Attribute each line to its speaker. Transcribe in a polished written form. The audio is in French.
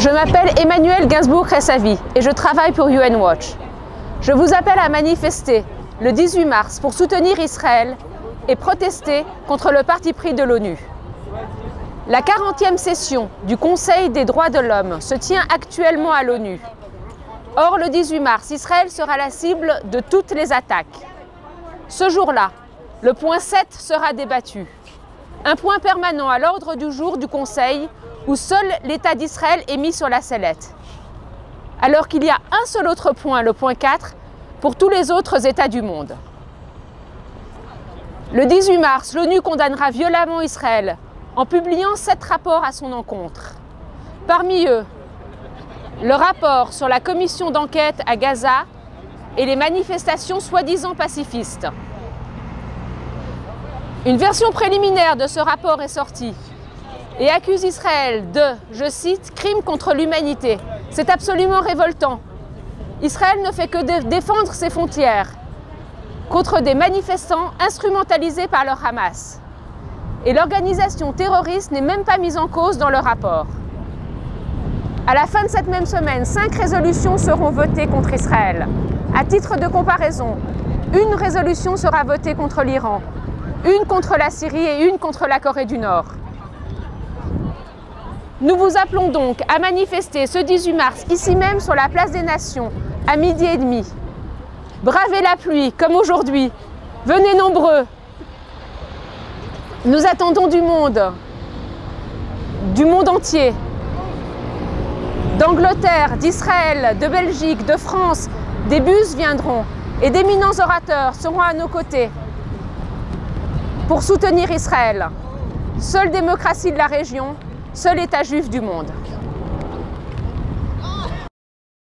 Speaker 1: Je m'appelle Emmanuelle Gainsbourg-Cressavi et je travaille pour UN Watch. Je vous appelle à manifester le 18 mars pour soutenir Israël et protester contre le parti pris de l'ONU. La 40e session du Conseil des droits de l'homme se tient actuellement à l'ONU. Or, le 18 mars, Israël sera la cible de toutes les attaques. Ce jour-là, le point 7 sera débattu. Un point permanent à l'ordre du jour du Conseil où seul l'État d'Israël est mis sur la sellette. Alors qu'il y a un seul autre point, le point 4, pour tous les autres États du monde. Le 18 mars, l'ONU condamnera violemment Israël en publiant 7 rapports à son encontre. Parmi eux, le rapport sur la commission d'enquête à Gaza et les manifestations soi-disant pacifistes. Une version préliminaire de ce rapport est sortie et accuse Israël de, je cite, crimes contre l'humanité. C'est absolument révoltant. Israël ne fait que défendre ses frontières contre des manifestants instrumentalisés par le Hamas. Et l'organisation terroriste n'est même pas mise en cause dans le rapport. À la fin de cette même semaine, 5 résolutions seront votées contre Israël. À titre de comparaison, une résolution sera votée contre l'Iran, une contre la Syrie et une contre la Corée du Nord. Nous vous appelons donc à manifester ce 18 mars, ici même sur la place des Nations, à 12h30. Bravez la pluie, comme aujourd'hui. Venez nombreux. Nous attendons du monde entier. D'Angleterre, d'Israël, de Belgique, de France, des bus viendront et d'éminents orateurs seront à nos côtés pour soutenir Israël, seule démocratie de la région, seul État juif du monde.